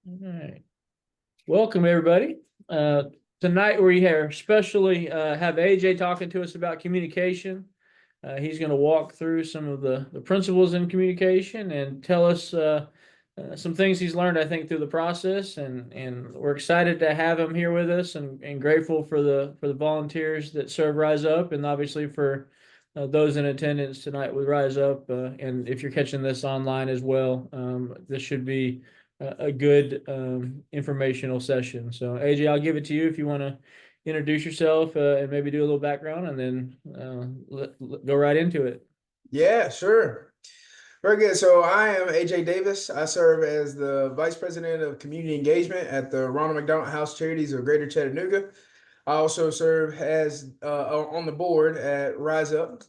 All right. Welcome, everybody. Tonight we here especially have AJ talking to us about communication. He's going to walk through some of the principles in communication and tell us some things he's learned, I think, through the process. And we're excited to have him here with us and grateful for the volunteers that serve Rise Up and obviously for those in attendance tonight with Rise Up. And if you're catching this online as well, this should be a good informational session. So AJ, I'll give it to you if you want to introduce yourself and maybe do a little background and then go right into it. Yeah, sure. Very good. So I am AJ Davis. I serve as the Vice President of Community Engagement at the Ronald McDonald House Charities of Greater Chattanooga. I also serve as on the board at Rise Up.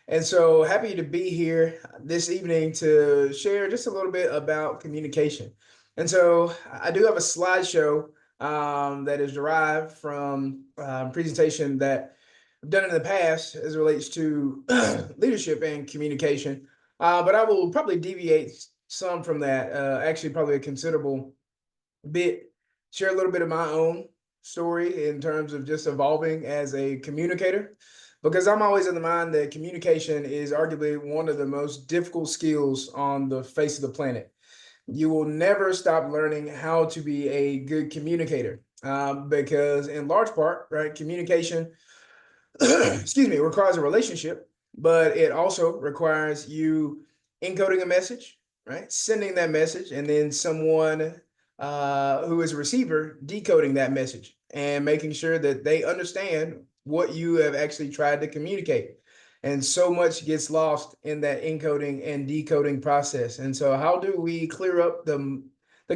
And so happy to be here this evening to share just a little bit about communication. And so I do have a slideshow that is derived from a presentation that I've done in the past as it relates to leadership and communication. But I will probably deviate some from that, actually, probably a considerable bit, share a little bit of my own story in terms of just evolving as a communicator, because I'm always in the mind that communication is arguably one of the most difficult skills on the face of the planet. You will never stop learning how to be a good communicator, because in large part, right, communication excuse me, requires a relationship, but it also requires you encoding a message, right? Sending that message, and then someone who is a receiver decoding that message and making sure that they understand what you have actually tried to communicate. And so much gets lost in that encoding and decoding process. And so, how do we clear up the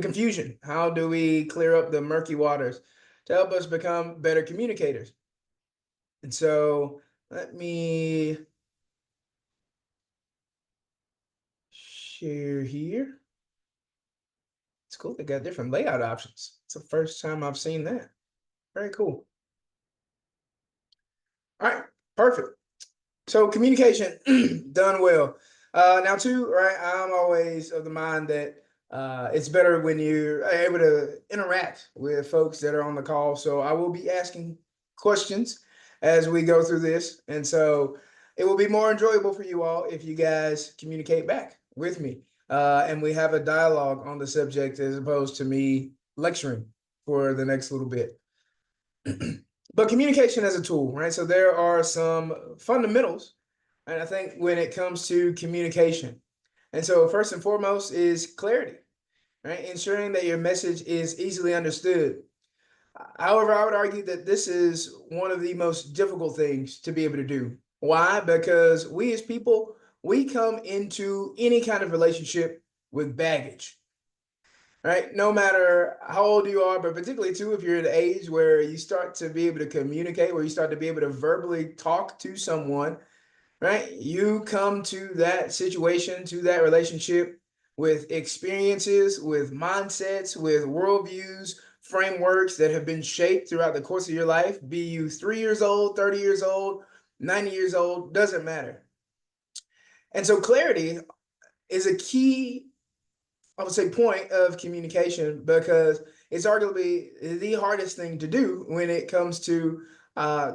confusion? How do we clear up the murky waters to help us become better communicators? And so let me share here. It's cool. They got different layout options. It's the first time I've seen that. Very cool. All right, perfect. So communication done well. Now too, right? I'm always of the mind that it's better when you're able to interact with folks that are on the call. So I will be asking questions as we go through this, and so it will be more enjoyable for you all if you guys communicate back with me, and we have a dialogue on the subject as opposed to me lecturing for the next little bit. But communication as a tool, right? So there are some fundamentals, and I think when it comes to communication. And so first and foremost is clarity, right? Ensuring that your message is easily understood. However, I would argue that this is one of the most difficult things to be able to do. Why? Because we as people, we come into any kind of relationship with baggage, right? No matter how old you are, but particularly too, if you're at an age where you start to be able to communicate, where you start to be able to verbally talk to someone, right? You come to that situation, to that relationship with experiences, with mindsets, with worldviews, frameworks that have been shaped throughout the course of your life, be you 3 years old, 30 years old, 90 years old, doesn't matter. And so clarity is a key, I would say, point of communication, because it's arguably the hardest thing to do when it comes to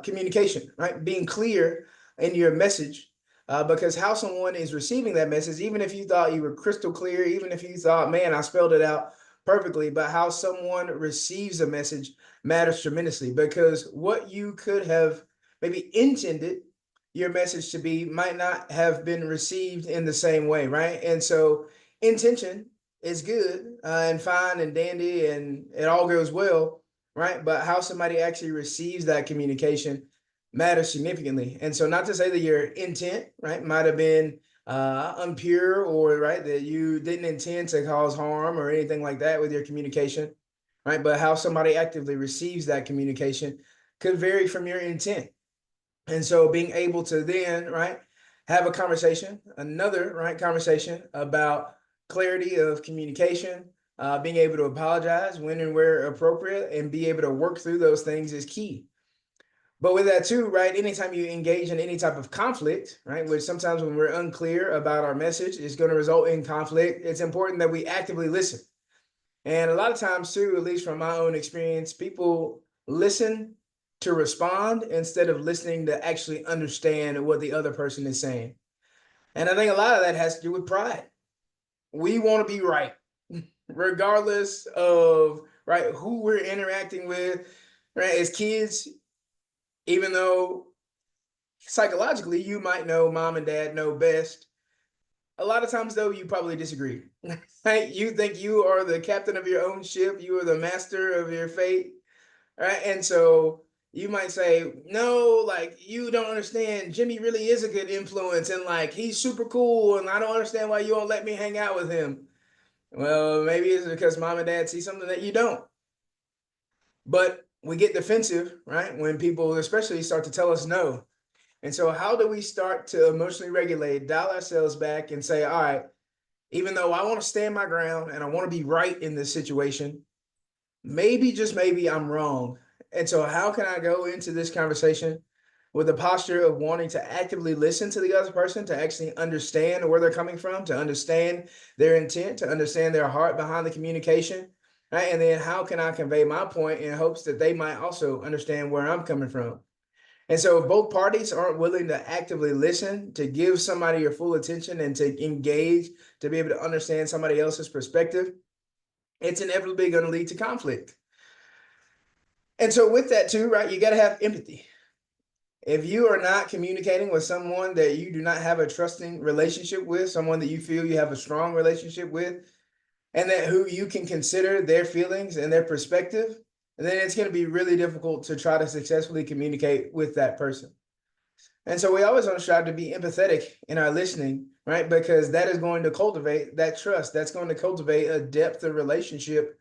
communication, right? Being clear in your message, because how someone is receiving that message, even if you thought you were crystal clear, even if you thought, man, I spelled it out perfectly, but how someone receives a message matters tremendously, because what you could have maybe intended your message to be might not have been received in the same way, right? And so intention is good and fine and dandy and it all goes well, right? But how somebody actually receives that communication matters significantly. And so, not to say that your intent, right, might have been unpure, or right, that you didn't intend to cause harm or anything like that with your communication, right? But how somebody actively receives that communication could vary from your intent. And so being able to then, right, have a conversation, another, right, conversation about clarity of communication, being able to apologize when and where appropriate, and be able to work through those things is key. But with that too, right, anytime you engage in any type of conflict, right, which sometimes when we're unclear about our message is going to result in conflict, it's important that we actively listen. And a lot of times too, at least from my own experience, people listen to respond instead of listening to actually understand what the other person is saying. And I think a lot of that has to do with pride. We want to be right, regardless of right who we're interacting with. Right, as kids, even though psychologically you might know mom and dad know best, a lot of times though you probably disagree. Right? You think you are the captain of your own ship, you are the master of your fate, right? And so you might say, no, like you don't understand. Jimmy really is a good influence, and like he's super cool, and I don't understand why you won't let me hang out with him. Well, maybe it's because mom and dad see something that you don't. But we get defensive, right? When people especially start to tell us no. And so how do we start to emotionally regulate, dial ourselves back and say, all right, even though I want to stand my ground and I want to be right in this situation, maybe just maybe I'm wrong. And so how can I go into this conversation with a posture of wanting to actively listen to the other person, to actually understand where they're coming from, to understand their intent, to understand their heart behind the communication, right? And then how can I convey my point in hopes that they might also understand where I'm coming from? And so if both parties aren't willing to actively listen, to give somebody your full attention and to engage, to be able to understand somebody else's perspective, it's inevitably going to lead to conflict. And so with that too, right, you got to have empathy. If you are not communicating with someone that you do not have a trusting relationship with, someone that you feel you have a strong relationship with, and that who you can consider their feelings and their perspective, then it's going to be really difficult to try to successfully communicate with that person. And so we always want to strive to be empathetic in our listening, right? Because that is going to cultivate that trust. That's going to cultivate a depth of relationship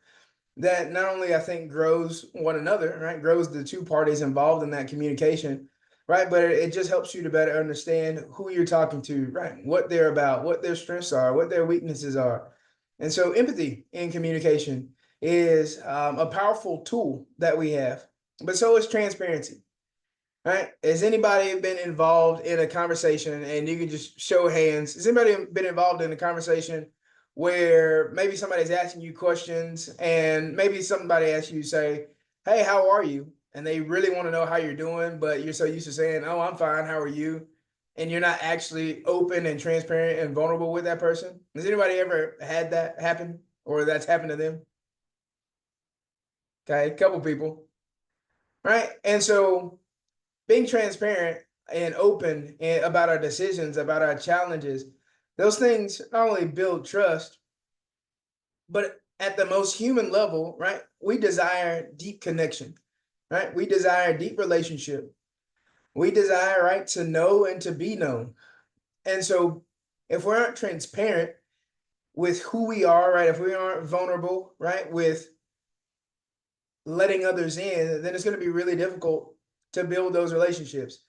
that not only I think grows one another, right? Grows the two parties involved in that communication, right? But it just helps you to better understand who you're talking to, right? What they're about, what their strengths are, what their weaknesses are. And so empathy in communication is a powerful tool that we have, but so is transparency. Right? Has anybody been involved in a conversation, and you can just show hands? Has anybody been involved in a conversation where maybe somebody's asking you questions and maybe somebody asks you, say, hey, how are you? And they really want to know how you're doing, but you're so used to saying, oh, I'm fine. How are you? And you're not actually open and transparent and vulnerable with that person. Has anybody ever had that happen or that's happened to them? Okay, a couple people. Right. And so being transparent and open about our decisions, about our challenges, those things not only build trust, but at the most human level, right? We desire deep connection, right? We desire deep relationship. We desire, right, to know and to be known. And so if we aren't transparent with who we are, right, if we aren't vulnerable, right, with letting others in, then it's going to be really difficult to build those relationships.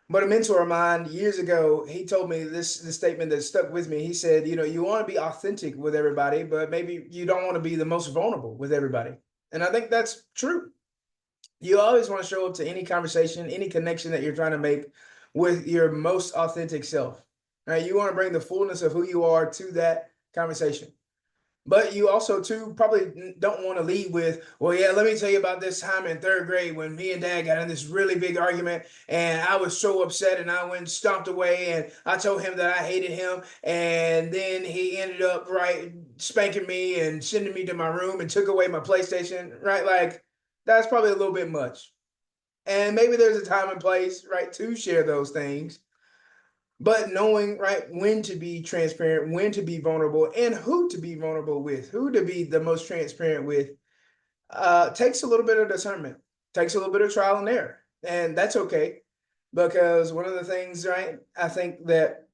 But a mentor of mine years ago, he told me this statement that stuck with me. He said, you want to be authentic with everybody, but maybe you don't want to be the most vulnerable with everybody. And I think that's true. You always want to show up to any conversation, any connection that you're trying to make with your most authentic self. Right? You want to bring the fullness of who you are to that conversation. But you also too probably don't want to lead with, well, yeah, let me tell you about this time in third grade when me and dad got in this really big argument and I was so upset and I went and stomped away and I told him that I hated him and then he ended up right spanking me and sending me to my room and took away my PlayStation, right? Like that's probably a little bit much. And maybe there's a time and place, right, to share those things, but knowing right when to be transparent, when to be vulnerable, and who to be vulnerable with, who to be the most transparent with, takes a little bit of discernment, takes a little bit of trial and error, and that's okay, because one of the things, right, I think that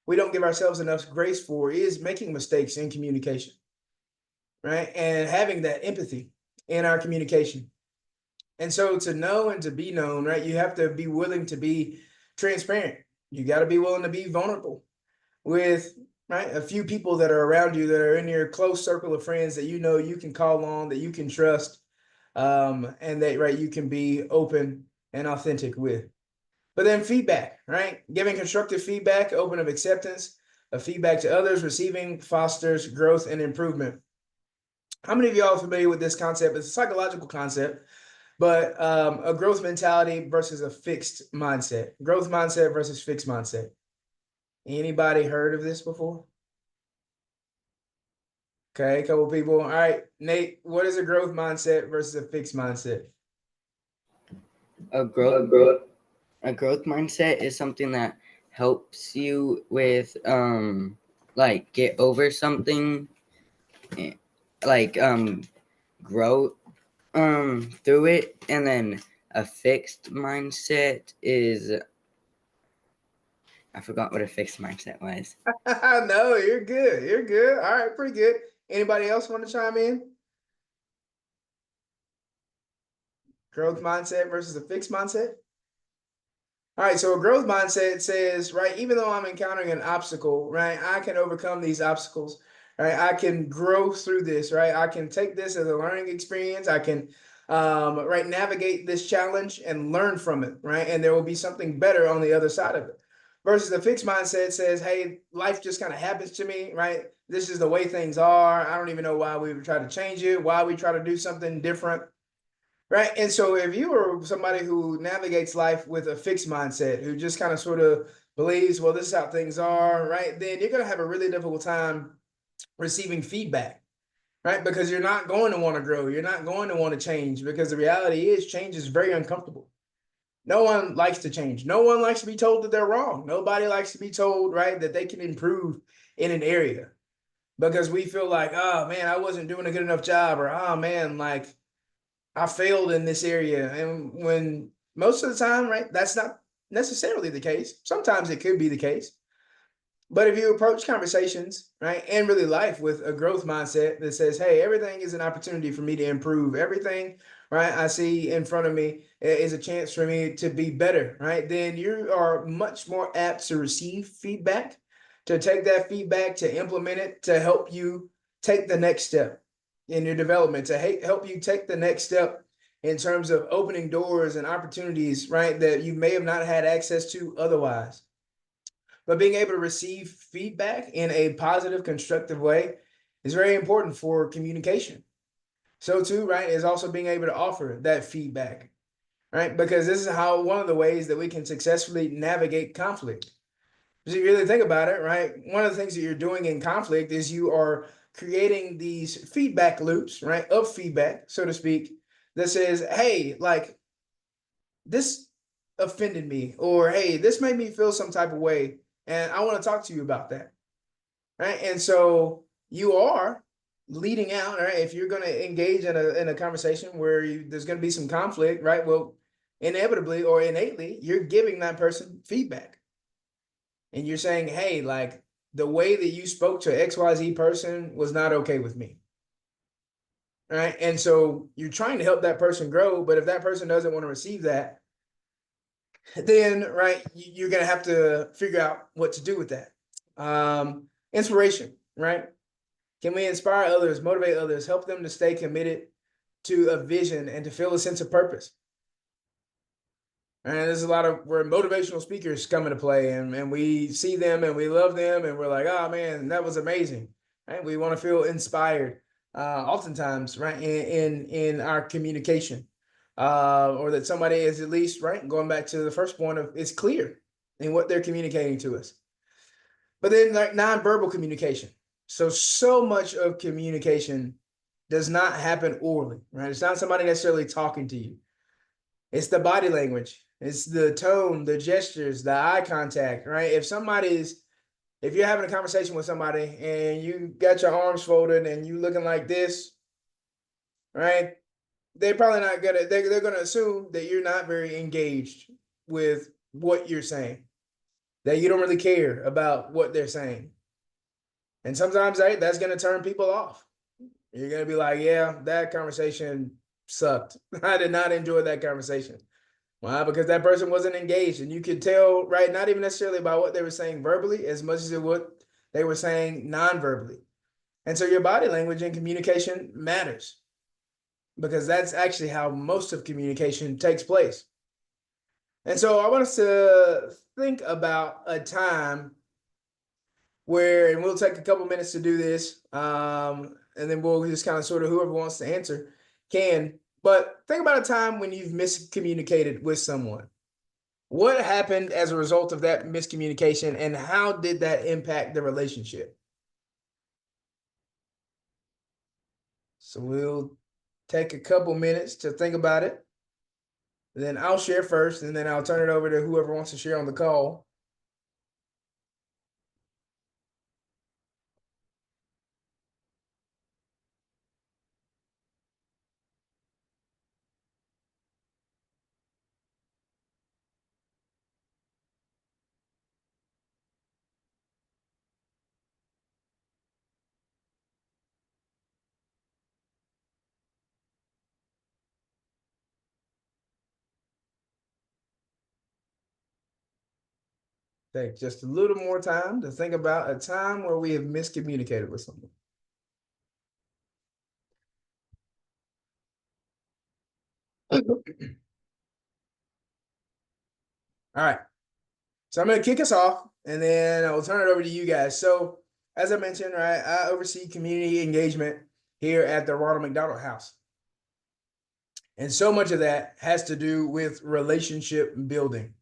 we don't give ourselves enough grace for is making mistakes in communication, right, and having that empathy in our communication. And so to know and to be known, right, you have to be willing to be transparent. You got to be willing to be vulnerable with right a few people that are around you that are in your close circle of friends that you can call on, that you can trust, and that right you can be open and authentic with. But then feedback, right? Giving constructive feedback, open of acceptance of feedback to others, receiving fosters growth and improvement. How many of y'all are familiar with this concept? It's a psychological concept, but a growth mentality versus a fixed mindset. Growth mindset versus fixed mindset. Anybody heard of this before? Okay, a couple people. All right, Nate, what is a growth mindset versus a fixed mindset? A growth a growth mindset is something that helps you with like get over something, eh, like grow through it. And then a fixed mindset is, I forgot what a fixed mindset was. No, you're good. You're good. All right, pretty good. Anybody else want to chime in? Growth mindset versus a fixed mindset? All right, so a growth mindset says, right, even though I'm encountering an obstacle, right, I can overcome these obstacles, right? I can grow through this, right? I can take this as a learning experience. I can, right, navigate this challenge and learn from it, right? And there will be something better on the other side of it. Versus the fixed mindset says, hey, life just kind of happens to me, right? This is the way things are. I don't even know why we would try to change it, why we try to do something different. Right. And so if you are somebody who navigates life with a fixed mindset, who just kind of sort of believes, well, this is how things are, right, then you're going to have a really difficult time receiving feedback, right? Because you're not going to want to grow. You're not going to want to change because the reality is change is very uncomfortable. No one likes to change. No one likes to be told that they're wrong. Nobody likes to be told, right, that they can improve in an area because we feel like, oh, man, I wasn't doing a good enough job, or, oh, man, like, I failed in this area. And when most of the time, right, that's not necessarily the case. Sometimes it could be the case. But if you approach conversations, right, and really life with a growth mindset that says, hey, everything is an opportunity for me to improve, everything, right, I see in front of me is a chance for me to be better, right, then you are much more apt to receive feedback, to take that feedback, to implement it, to help you take the next step in your development, to help you take the next step in terms of opening doors and opportunities, right, that you may have not had access to otherwise. But being able to receive feedback in a positive, constructive way is very important for communication. So too, right, is also being able to offer that feedback, right? Because this is how one of the ways that we can successfully navigate conflict. Because if you really think about it, right, one of the things that you're doing in conflict is you are creating these feedback loops, right, of feedback, so to speak, that says, hey, like this offended me, or hey, this made me feel some type of way, and I want to talk to you about that, right? And so you are leading out, right? If you're going to engage in a conversation where there's going to be some conflict, right? Well, inevitably or innately, you're giving that person feedback, and you're saying, hey, like the way that you spoke to XYZ person was not okay with me. Right. And so you're trying to help that person grow, but if that person doesn't want to receive that, then right, you're gonna have to figure out what to do with that. Inspiration, right? Can we inspire others, motivate others, help them to stay committed to a vision and to feel a sense of purpose? And there's a lot of where motivational speakers come into play, and we see them and we love them, and we're like, oh man, that was amazing. Right? We want to feel inspired, oftentimes, right, in our communication. Or that somebody is at least, right, going back to the first point of it's clear in what they're communicating to us. But then like nonverbal communication. So much of communication does not happen orally, right? It's not somebody necessarily talking to you. It's the body language. It's the tone, the gestures, the eye contact, right? If you're having a conversation with somebody and you got your arms folded and you looking like this, right? They're probably not gonna, they're gonna assume that you're not very engaged with what you're saying, that you don't really care about what they're saying. And sometimes that's gonna turn people off. You're gonna be like, yeah, that conversation sucked. I did not enjoy that conversation. Why? Because that person wasn't engaged. And you could tell, right, not even necessarily by what they were saying verbally, as much as what they were saying non-verbally. And so your body language and communication matters, because that's actually how most of communication takes place. And so I want us to think about a time where, and we'll take a couple minutes to do this, and then we'll just kind of sort of whoever wants to answer can. But think about a time when you've miscommunicated with someone. What happened as a result of that miscommunication, and how did that impact the relationship? So we'll take a couple minutes to think about it. Then I'll share first, and then I'll turn it over to whoever wants to share on the call. Take just a little more time to think about a time where we have miscommunicated with someone. All right. So I'm going to kick us off, and then I will turn it over to you guys. So as I mentioned, right, I oversee community engagement here at the Ronald McDonald House. And so much of that has to do with relationship building.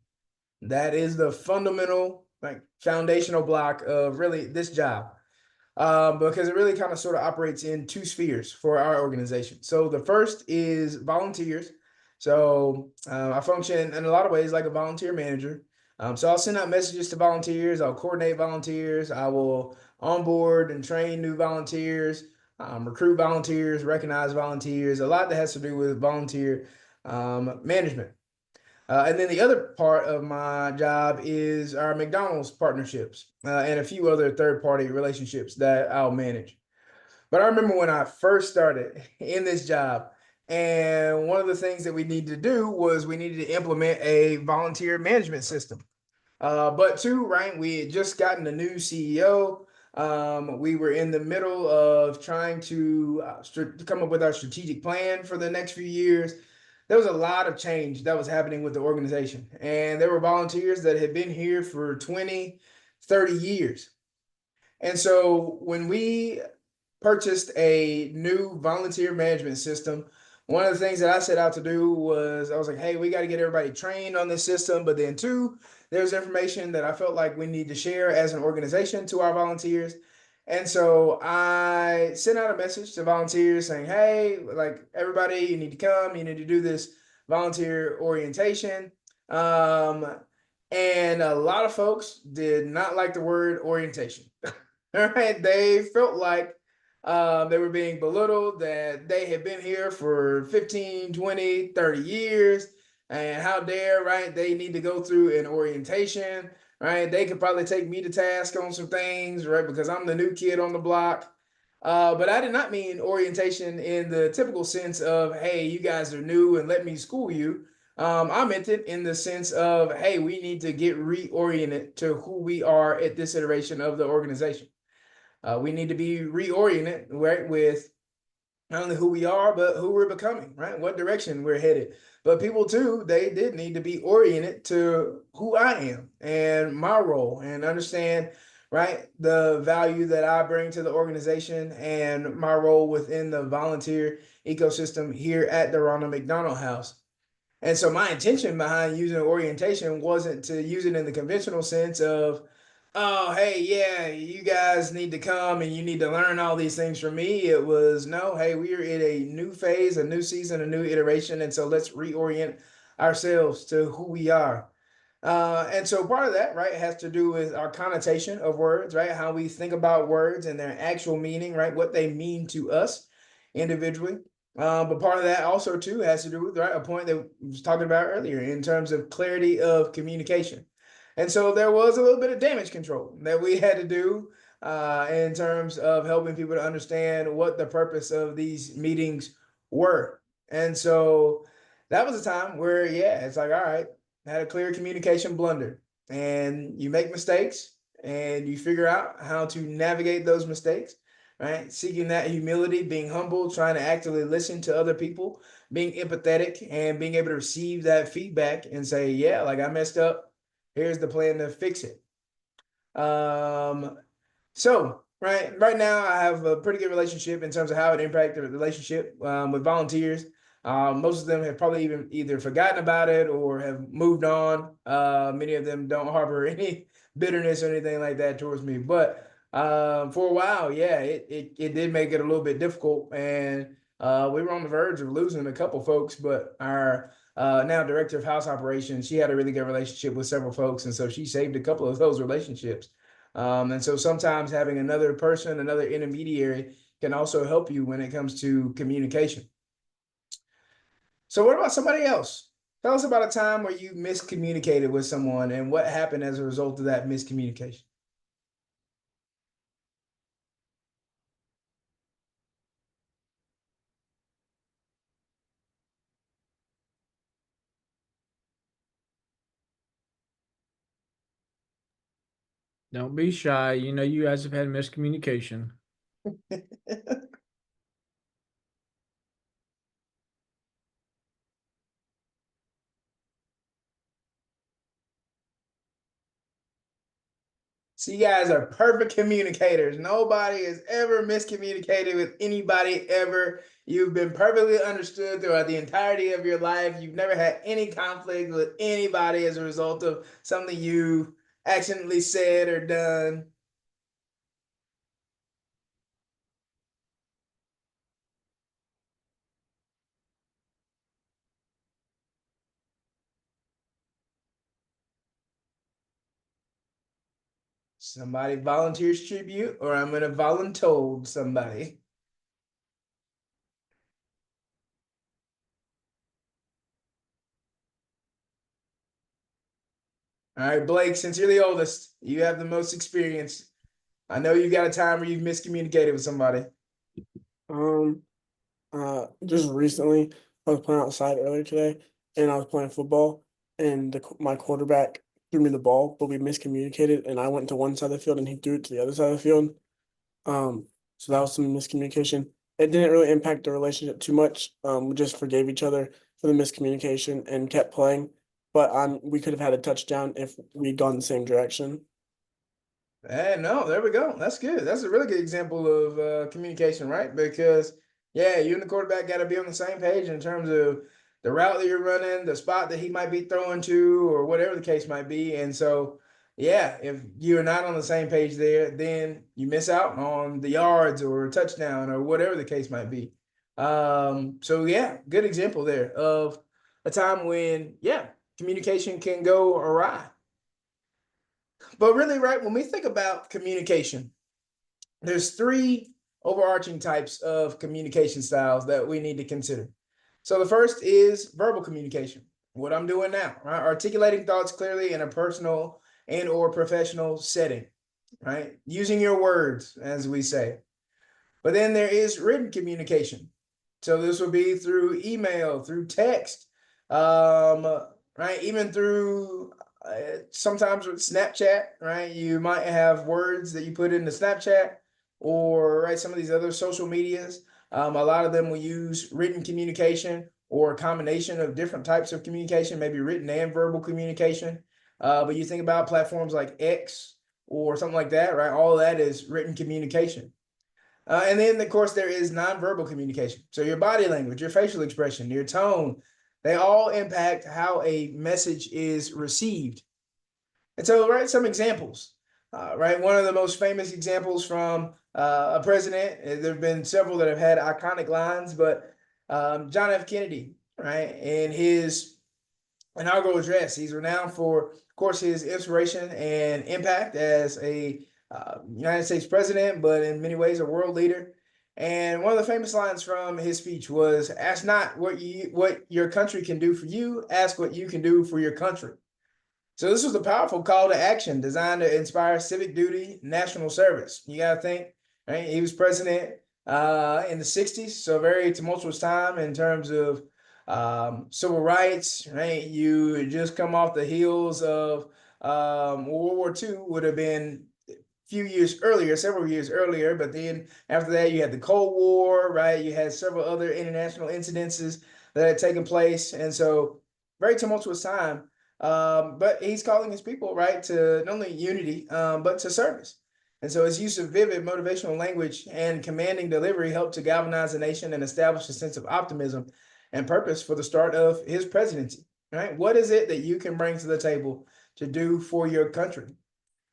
That is the fundamental, like foundational block of really this job. Because it really kind of sort of operates in two spheres for our organization. So the first is volunteers. So I function in a lot of ways like a volunteer manager. So I'll send out messages to volunteers. I'll coordinate volunteers. I will onboard and train new volunteers, recruit volunteers, recognize volunteers. A lot that has to do with volunteer management. And then the other part of my job is our McDonald's partnerships and a few other third-party relationships that I'll manage. But I remember when I first started in this job, and one of the things that we needed to do was we needed to implement a volunteer management system. But two, right, we had just gotten a new CEO. We were in the middle of trying to come up with our strategic plan for the next few years. There was a lot of change that was happening with the organization. And there were volunteers that had been here for 20, 30 years. And so when we purchased a new volunteer management system, one of the things that I set out to do was I was like, hey, we got to get everybody trained on this system. But then two, there's information that I felt like we need to share as an organization to our volunteers. And so I sent out a message to volunteers saying, hey, like everybody, you need to come, you need to do this volunteer orientation. And a lot of folks did not like the word orientation. All right. They felt like they were being belittled, that they had been here for 15, 20, 30 years. And how dare, right? They need to go through an orientation, right? They could probably take me to task on some things, right? Because I'm the new kid on the block. But I did not mean orientation in the typical sense of, hey, you guys are new and let me school you. I meant it in the sense of, hey, we need to get reoriented to who we are at this iteration of the organization. We need to be reoriented, right, with not only who we are, but who we're becoming, right? What direction we're headed. But people too, they did need to be oriented to who I am and my role, and understand, right, the value that I bring to the organization and my role within the volunteer ecosystem here at the Ronald McDonald House. And so my intention behind using orientation wasn't to use it in the conventional sense of, oh, hey, yeah, you guys need to come and you need to learn all these things from me. It was, no, hey, we are in a new phase, a new season, a new iteration. And so let's reorient ourselves to who we are. And so part of that, right, has to do with our connotation of words, right? How we think about words and their actual meaning, right? What they mean to us individually. But part of that also too has to do with, right, a point that we was talking about earlier in terms of clarity of communication. And so there was a little bit of damage control that we had to do in terms of helping people to understand what the purpose of these meetings were. And so that was a time where, yeah, it's like, all right, I had a clear communication blunder, and you make mistakes and you figure out how to navigate those mistakes, right? Seeking that humility, being humble, trying to actively listen to other people, being empathetic, and being able to receive that feedback and say, yeah, like I messed up. Here's the plan to fix it. So Right now, I have a pretty good relationship in terms of how it impacted the relationship with volunteers. Most of them have probably even either forgotten about it or have moved on. Many of them don't harbor any bitterness or anything like that towards me. But for a while, yeah, it did make it a little bit difficult, and we were on the verge of losing a couple folks. But our now director of house operations, she had a really good relationship with several folks, and so she saved a couple of those relationships. And so sometimes having another person, another intermediary can also help you when it comes to communication. So what about somebody else? Tell us about a time where you miscommunicated with someone and what happened as a result of that miscommunication. Don't be shy. You know, you guys have had miscommunication. So you guys are perfect communicators. Nobody has ever miscommunicated with anybody ever. You've been perfectly understood throughout the entirety of your life. You've never had any conflict with anybody as a result of something you accidentally said or done. Somebody volunteers tribute, or I'm gonna voluntold somebody. All right, Blake, since you're the oldest, you have the most experience. I know you got a time where you've miscommunicated with somebody. Um, just recently, I was playing outside earlier today, and I was playing football, and my quarterback threw me the ball, but we miscommunicated, and I went to one side of the field, and he threw it to the other side of the field. So that was some miscommunication. It didn't really impact the relationship too much. We just forgave each other for the miscommunication and kept playing. But we could have had a touchdown if we'd gone the same direction. No, there we go. That's good. That's a really good example of communication, right? Because yeah, you and the quarterback got to be on the same page in terms of the route that you're running, the spot that he might be throwing to, or whatever the case might be. And so, yeah, if you're not on the same page there, then you miss out on the yards or touchdown or whatever the case might be. So yeah, good example there of a time when yeah, communication can go awry. But really, right, when we think about communication, there's three overarching types of communication styles that we need to consider. So the first is verbal communication, what I'm doing now, right? Articulating thoughts clearly in a personal and or professional setting, right? Using your words, as we say. But then there is written communication. So this would be through email, through text, right? Even through sometimes with Snapchat, right? You might have words that you put into Snapchat or right some of these other social medias. A lot of them will use written communication or a combination of different types of communication, maybe written and verbal communication. But you think about platforms like X or something like that, right? All of that is written communication. And then, of course, there is nonverbal communication. So your body language, your facial expression, your tone, they all impact how a message is received. And so, right, some examples. Right, one of the most famous examples from a president. There have been several that have had iconic lines, but John F. Kennedy, right, in his inaugural address, he's renowned for, of course, his inspiration and impact as a United States president, but in many ways a world leader. And one of the famous lines from his speech was, "Ask not what your country can do for you. Ask what you can do for your country." So this was a powerful call to action designed to inspire civic duty, national service. You got to think, right? He was president in the 60s, so a very tumultuous time in terms of civil rights, right? You had just come off the heels of World War II would have been a few years earlier, several years earlier, but then after that you had the Cold War, right? You had several other international incidences that had taken place, and so very tumultuous time. But he's calling his people, right, to not only unity, but to service. And so his use of vivid motivational language and commanding delivery helped to galvanize the nation and establish a sense of optimism and purpose for the start of his presidency. Right? What is it that you can bring to the table to do for your country,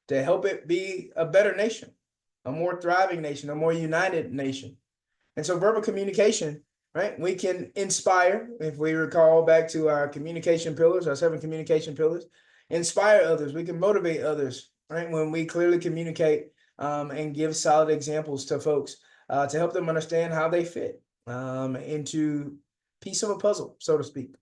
to help it be a better nation, a more thriving nation, a more united nation? And so verbal communication, right? We can inspire, if we recall back to our communication pillars, our 7 communication pillars, inspire others. We can motivate others, right? When we clearly communicate and give solid examples to folks to help them understand how they fit into piece of a puzzle, so to speak.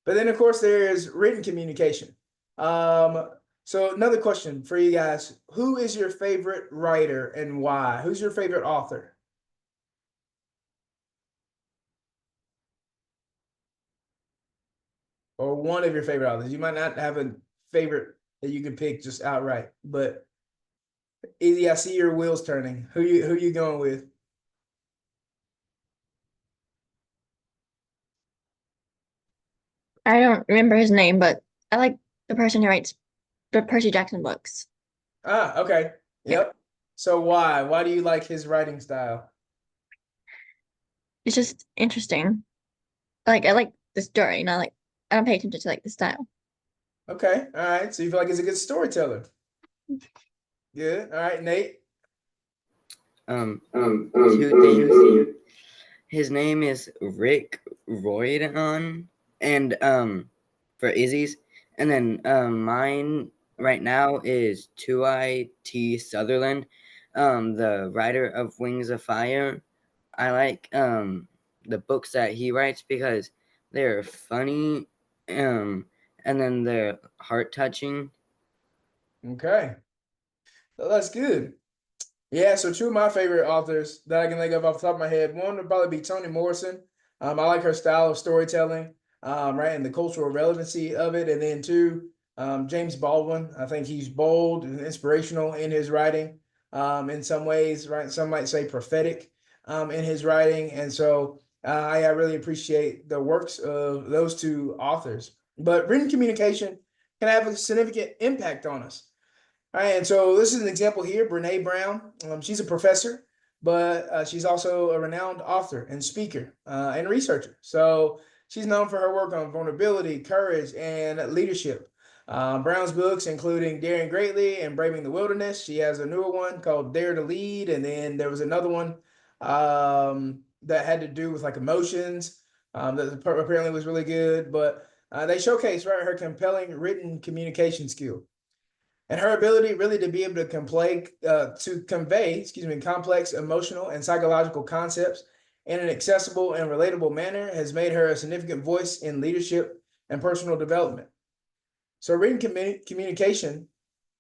But then, of course, there is written communication. So another question for you guys: who is your favorite writer and why? Who's your favorite author? Or one of your favorite authors? You might not have a favorite that you can pick just outright, but Izzy, I see your wheels turning. Who you going with? I don't remember his name, but I like the person who writes the Percy Jackson books. Ah, okay. Yeah. Yep. So why? Why do you like his writing style? It's just interesting. Like I like the story, and I don't pay attention to like the style. Okay. All right. So you feel like he's a good storyteller. Good. All right, Nate. Two things. His name is Rick Roydon, and for Izzy's, and then mine right now is 2I T Sutherland, the writer of Wings of Fire. I like the books that he writes because they're funny, and then they're heart touching. Okay. Well, that's good. Yeah, so two of my favorite authors that I can think of off the top of my head, one would probably be Toni Morrison. I like her style of storytelling, right, and the cultural relevancy of it. And then two, James Baldwin. I think he's bold and inspirational in his writing. In some ways, right, some might say prophetic in his writing. And so I really appreciate the works of those two authors. But written communication can have a significant impact on us. All right, and so this is an example here, Brene Brown. She's a professor, but she's also a renowned author and speaker and researcher. So she's known for her work on vulnerability, courage, and leadership. Brown's books, including Daring Greatly and Braving the Wilderness. She has a newer one called Dare to Lead, and then there was another one that had to do with like emotions that apparently was really good. But they showcase, right, her compelling written communication skill. And her ability really to be able to convey, complex emotional and psychological concepts in an accessible and relatable manner has made her a significant voice in leadership and personal development. So written communication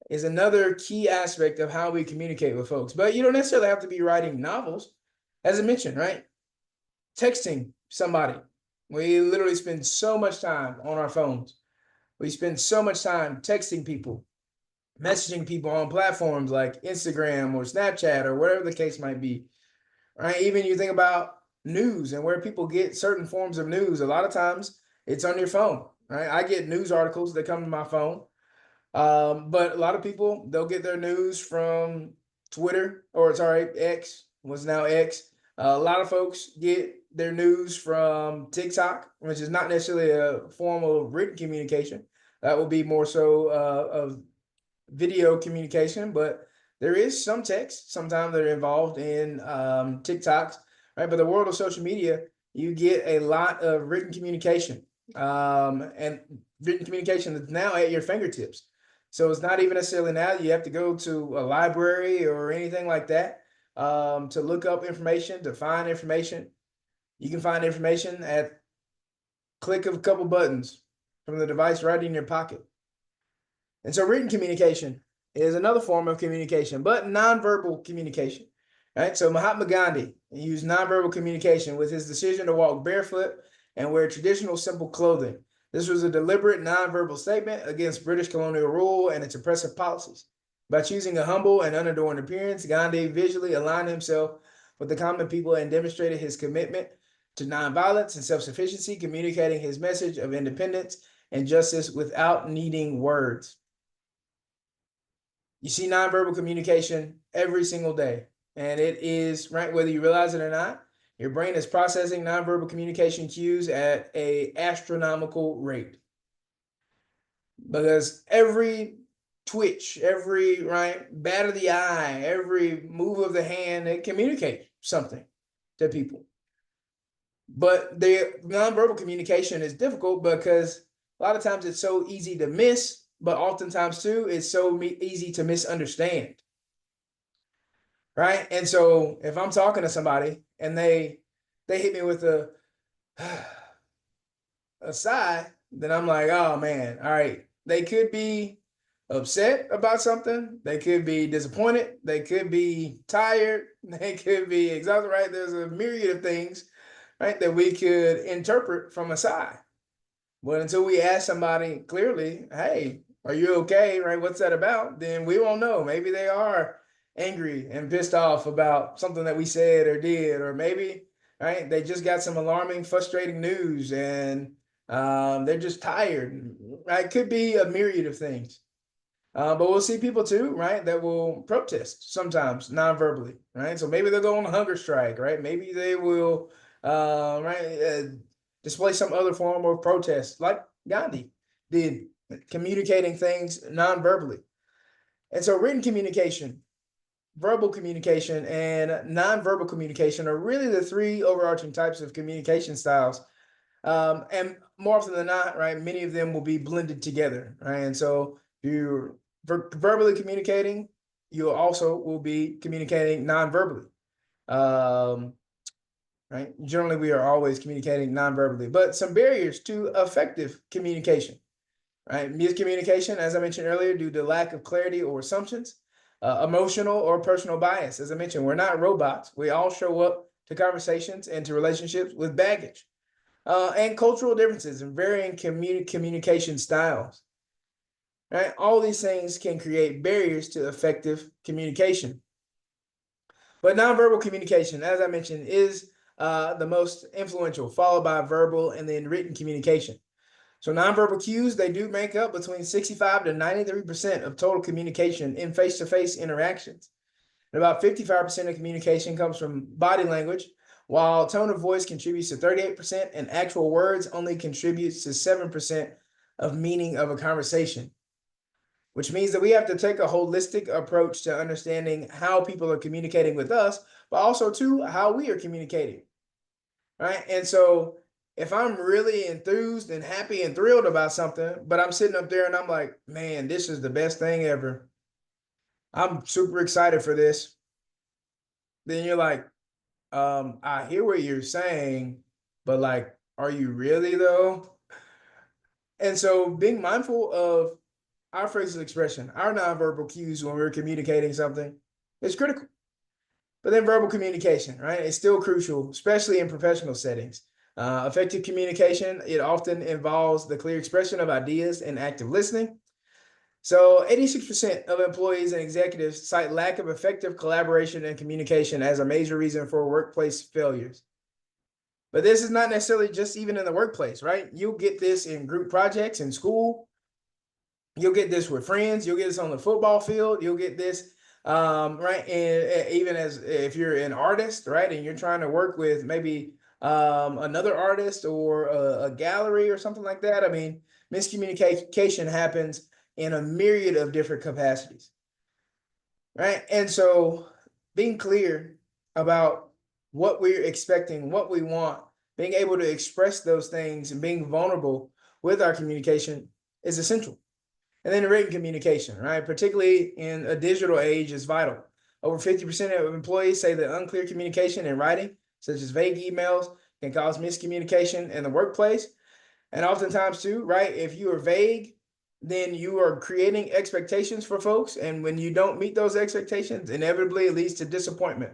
is another key aspect of how we communicate with folks. But you don't necessarily have to be writing novels, as I mentioned, right? Texting somebody. We literally spend so much time on our phones. We spend so much time texting people, messaging people on platforms like Instagram or Snapchat or whatever the case might be, right? Even you think about news and where people get certain forms of news, a lot of times it's on your phone, right? I get news articles that come to my phone, but a lot of people, they'll get their news from Twitter, or sorry, X, what's now X. A lot of folks get their news from TikTok, which is not necessarily a form of written communication. That will be more so of video communication, but there is some text sometimes that are involved in TikToks, right? But the world of social media, you get a lot of written communication, and written communication that's now at your fingertips. So it's not even necessarily now you have to go to a library or anything like that to look up information, to find information. You can find information at click of a couple buttons from the device right in your pocket. And so written communication is another form of communication, but nonverbal communication. Right. So Mahatma Gandhi used nonverbal communication with his decision to walk barefoot and wear traditional simple clothing. This was a deliberate nonverbal statement against British colonial rule and its oppressive policies. By choosing a humble and unadorned appearance, Gandhi visually aligned himself with the common people and demonstrated his commitment to nonviolence and self-sufficiency, communicating his message of independence and justice without needing words. You see nonverbal communication every single day. And it is, right, whether you realize it or not, your brain is processing nonverbal communication cues at an astronomical rate. Because every twitch, every bat of the eye, every move of the hand, it communicates something to people. But the nonverbal communication is difficult because a lot of times it's so easy to miss, but oftentimes too, it's so easy to misunderstand. Right. And so if I'm talking to somebody and they hit me with a sigh, then I'm like, oh man, all right. They could be upset about something. They could be disappointed. They could be tired. They could be exhausted, right? There's a myriad of things, right, that we could interpret from a sigh. But until we ask somebody clearly, hey, are you okay? Right? What's that about? Then we won't know. Maybe they are angry and pissed off about something that we said or did, or maybe, right, they just got some alarming, frustrating news and they're just tired. Right? Could be a myriad of things. But we'll see people too, right, that will protest sometimes non-verbally, right? So maybe they'll go on a hunger strike, right? Maybe they will, display some other form of protest, like Gandhi did, communicating things non-verbally. And so written communication, verbal communication, and non-verbal communication are really the three overarching types of communication styles. And more often than not, right, many of them will be blended together, right? And so if you're verbally communicating, you also will be communicating non-verbally. Right? Generally, we are always communicating non-verbally, but some barriers to effective communication, right? Miscommunication, as I mentioned earlier, due to lack of clarity or assumptions, emotional or personal bias. As I mentioned, we're not robots. We all show up to conversations and to relationships with baggage, and cultural differences and varying communication styles. Right? All these things can create barriers to effective communication. But nonverbal communication, as I mentioned, is the most influential, followed by verbal and then written communication. So nonverbal cues, they do make up between 65 to 93% of total communication in face-to-face interactions. And about 55% of communication comes from body language, while tone of voice contributes to 38% and actual words only contributes to 7% of meaning of a conversation. Which means that we have to take a holistic approach to understanding how people are communicating with us, but also to how we are communicating. Right. And so if I'm really enthused and happy and thrilled about something, but I'm sitting up there and I'm like, man, this is the best thing ever. I'm super excited for this. Then you're like, I hear what you're saying, but like, are you really though? And so being mindful of our phrasal expression, our nonverbal cues when we're communicating something is critical. But then verbal communication, right? It's still crucial, especially in professional settings. Effective communication, it often involves the clear expression of ideas and active listening. So 86% of employees and executives cite lack of effective collaboration and communication as a major reason for workplace failures. But this is not necessarily just even in the workplace, right? You'll get this in group projects in school. You'll get this with friends. You'll get this on the football field. You'll get this, right? And even as if you're an artist, right, and you're trying to work with maybe another artist or a gallery or something like that. I mean, miscommunication happens in a myriad of different capacities, right? And so being clear about what we're expecting, what we want, being able to express those things and being vulnerable with our communication is essential. And then written communication, right? Particularly in a digital age is vital. Over 50% of employees say that unclear communication in writing, such as vague emails, can cause miscommunication in the workplace. And oftentimes too, right? If you are vague, then you are creating expectations for folks. And when you don't meet those expectations, inevitably it leads to disappointment,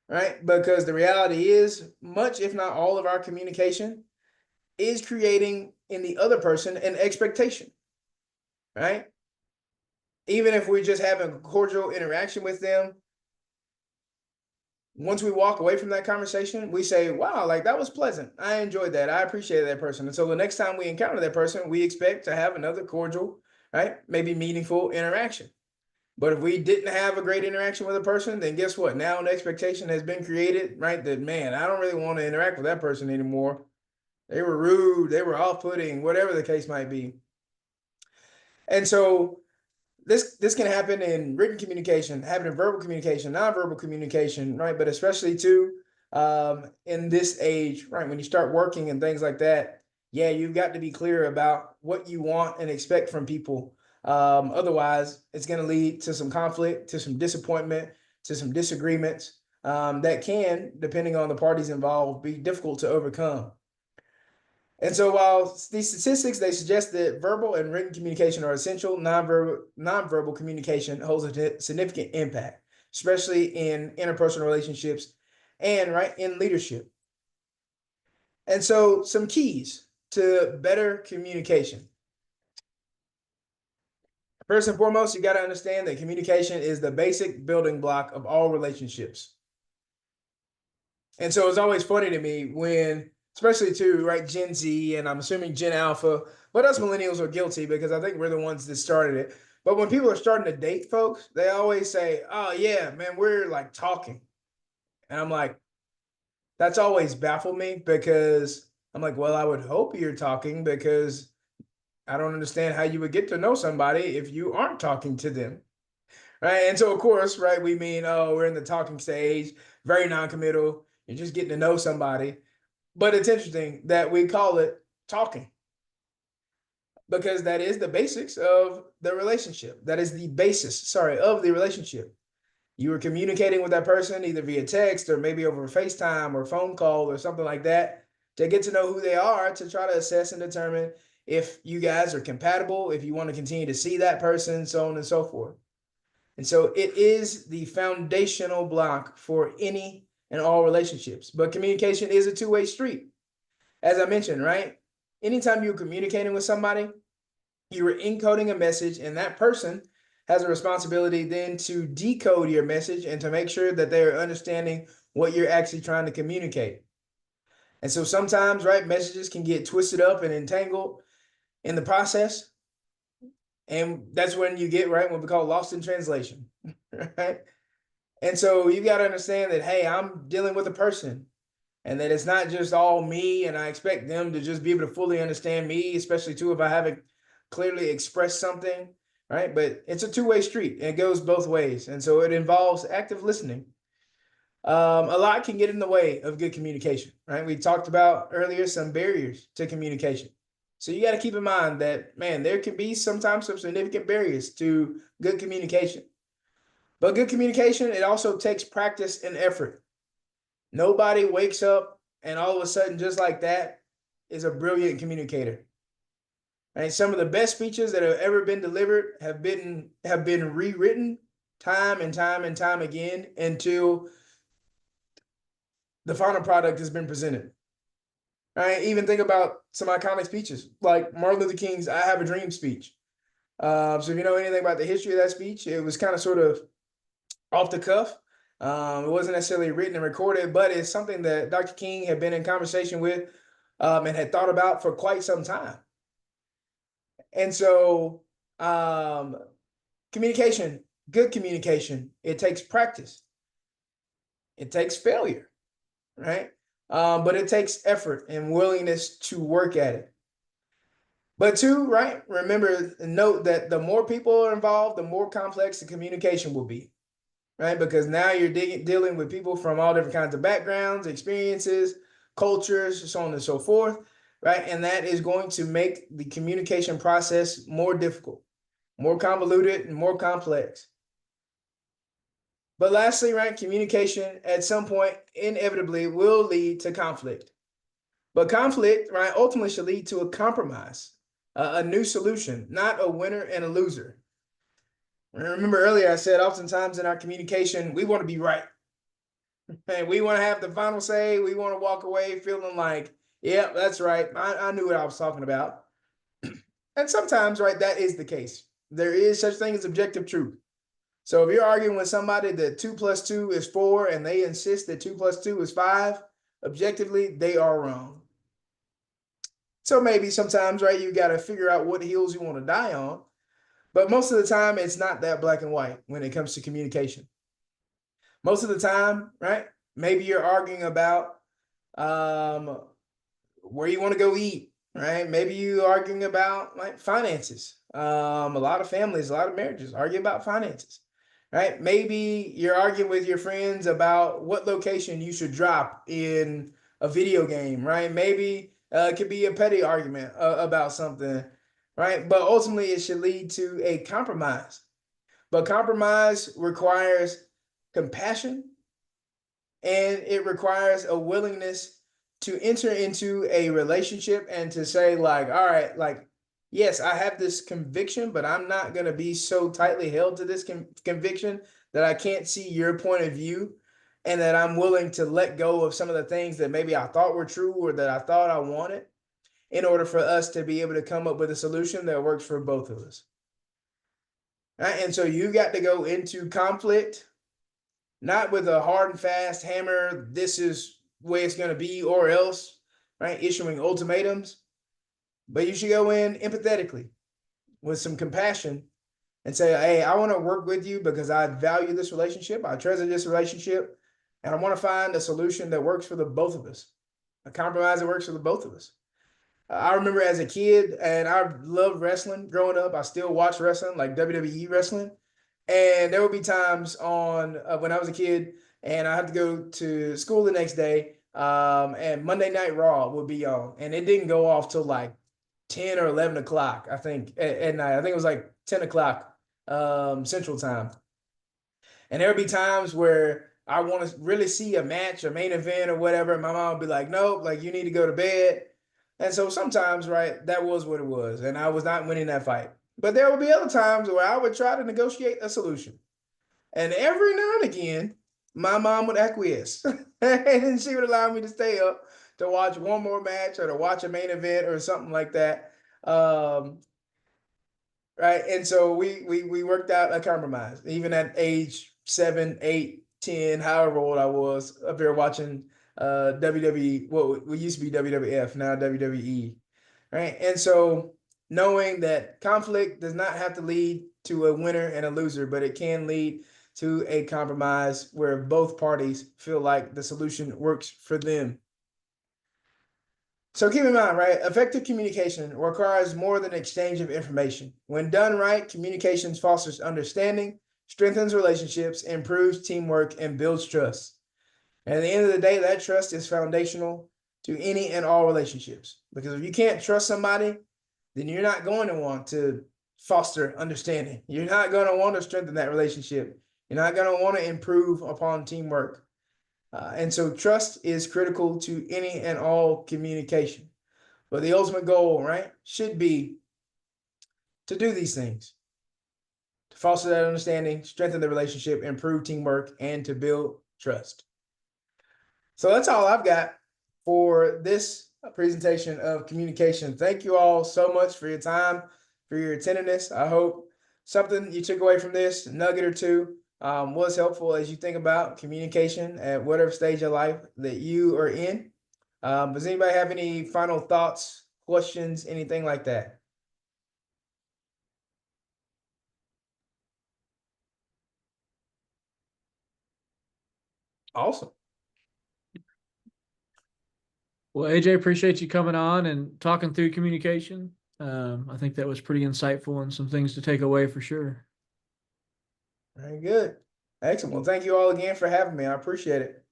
right? Because the reality is much, if not all of our communication is creating in the other person an expectation. Right? Even if we're just having a cordial interaction with them, once we walk away from that conversation, we say, wow, like that was pleasant. I enjoyed that. I appreciated that person. And so the next time we encounter that person, we expect to have another cordial, right? Maybe meaningful interaction. But if we didn't have a great interaction with a person, then guess what? Now an expectation has been created, right? That, man, I don't really want to interact with that person anymore. They were rude, they were off-putting, whatever the case might be. And so this can happen in written communication, happen in verbal communication, nonverbal communication, right? But especially too in this age, right? When you start working and things like that, yeah, you've got to be clear about what you want and expect from people. Otherwise, it's going to lead to some conflict, to some disappointment, to some disagreements that can, depending on the parties involved, be difficult to overcome. And so while these statistics, they suggest that verbal and written communication are essential, nonverbal communication holds a significant impact, especially in interpersonal relationships and right in leadership. And so some keys to better communication. First and foremost, you got to understand that communication is the basic building block of all relationships. And so it's always funny to me when, especially to right, Gen Z, and I'm assuming Gen Alpha, but us millennials are guilty because I think we're the ones that started it. But when people are starting to date folks, they always say, "Oh yeah, man, we're like talking," and I'm like, that's always baffled me because I'm like, well, I would hope you're talking because I don't understand how you would get to know somebody if you aren't talking to them. Right. And so, of course, right, we mean, oh, we're in the talking stage, very non-committal. You're just getting to know somebody. But it's interesting that we call it talking because that is the basics of the relationship. That is the basis, sorry, of the relationship. You were communicating with that person either via text or maybe over FaceTime or phone call or something like that to get to know who they are, to try to assess and determine if you guys are compatible, if you want to continue to see that person, so on and so forth. And so it is the foundational block for any and all relationships. But communication is a two-way street. As I mentioned, right? Anytime you're communicating with somebody, you are encoding a message, and that person has a responsibility then to decode your message and to make sure that they're understanding what you're actually trying to communicate. And so sometimes, right, messages can get twisted up and entangled in the process. And that's when you get, right, what we call lost in translation, right? And so you got to understand that, hey, I'm dealing with a person and that it's not just all me, and I expect them to just be able to fully understand me, especially too if I haven't clearly expressed something, right? But it's a two-way street and it goes both ways. And so it involves active listening. A lot can get in the way of good communication, right? We talked about earlier some barriers to communication. So you got to keep in mind that, man, there can be sometimes some significant barriers to good communication. But good communication, it also takes practice and effort. Nobody wakes up and all of a sudden, just like that, is a brilliant communicator. Right? Some of the best speeches that have ever been delivered have been rewritten time and time and time again until the final product has been presented. Right? Even think about some iconic speeches like Martin Luther King's "I Have a Dream" speech. So if you know anything about the history of that speech, it was kind of sort of off the cuff. It wasn't necessarily written and recorded, but it's something that Dr. King had been in conversation with and had thought about for quite some time. And so communication, good communication, it takes practice. It takes failure, right? But it takes effort and willingness to work at it. But two, right? Remember, note that the more people are involved, the more complex the communication will be, right? Because now you're dealing with people from all different kinds of backgrounds, experiences, cultures, so on and so forth, right? And that is going to make the communication process more difficult, more convoluted, and more complex. But lastly, right, communication at some point inevitably will lead to conflict. But conflict, right, ultimately should lead to a compromise, a new solution, not a winner and a loser. Remember earlier I said oftentimes in our communication, we want to be right. And we want to have the final say. We want to walk away feeling like, yeah, that's right. I knew what I was talking about. And sometimes, right, that is the case. There is such thing as objective truth. So if you're arguing with somebody that 2 + 2 is 4 and they insist that 2 + 2 is 5, objectively, they are wrong. So maybe sometimes, right, you got to figure out what heels you want to die on. But most of the time, it's not that black and white when it comes to communication. Most of the time, right? Maybe you're arguing about where you want to go eat, right? Maybe you arguing about like finances. A lot of families, a lot of marriages argue about finances, right? Maybe you're arguing with your friends about what location you should drop in a video game, right? Maybe it could be a petty argument about something, right? But ultimately, it should lead to a compromise. But compromise requires compassion, and it requires a willingness to enter into a relationship and to say, like, all right, like, yes, I have this conviction, but I'm not going to be so tightly held to this conviction that I can't see your point of view, and that I'm willing to let go of some of the things that maybe I thought were true or that I thought I wanted, in order for us to be able to come up with a solution that works for both of us. Right? And so you got to go into conflict not with a hard and fast hammer, this is the way it's going to be or else, right? Issuing ultimatums. But you should go in empathetically with some compassion and say, hey, I want to work with you because I value this relationship. I treasure this relationship. And I want to find a solution that works for the both of us, a compromise that works for the both of us. I remember as a kid, and I loved wrestling growing up. I still watch wrestling, like WWE wrestling. And there would be times on when I was a kid and I had to go to school the next day, and Monday Night Raw would be on. And it didn't go off till like 10 or 11 o'clock, I think, at night. I think it was like 10 o'clock Central Time. And there would be times where I want to really see a match, a main event or whatever. And my mom would be like, nope, like you need to go to bed. And so sometimes, right, that was what it was. And I was not winning that fight. But there would be other times where I would try to negotiate a solution. And every now and again, my mom would acquiesce. And she would allow me to stay up to watch one more match or to watch a main event or something like that. Right. And so we worked out a compromise, even at age 7, 8, 10, however old I was, up there watching WWE, what we used to be WWF, now WWE. Right. And so knowing that conflict does not have to lead to a winner and a loser, but it can lead to a compromise where both parties feel like the solution works for them. So keep in mind, right, effective communication requires more than exchange of information. When done right, communications fosters understanding, strengthens relationships, improves teamwork, and builds trust. And at the end of the day, that trust is foundational to any and all relationships. Because if you can't trust somebody, then you're not going to want to foster understanding. You're not going to want to strengthen that relationship. You're not going to want to improve upon teamwork. And so trust is critical to any and all communication. But the ultimate goal, right, should be to do these things, to foster that understanding, strengthen the relationship, improve teamwork, and to build trust. So that's all I've got for this presentation of communication. Thank you all so much for your time, for your attentiveness. I hope something you took away from this, a nugget or two, was helpful as you think about communication at whatever stage of life that you are in. Does anybody have any final thoughts, questions, anything like that? Awesome. Well, AJ, appreciate you coming on and talking through communication. I think that was pretty insightful and some things to take away for sure. Very good. Excellent. Well, thank you all again for having me. I appreciate it.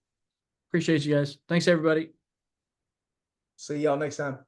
Appreciate you guys. Thanks, everybody. See y'all next time.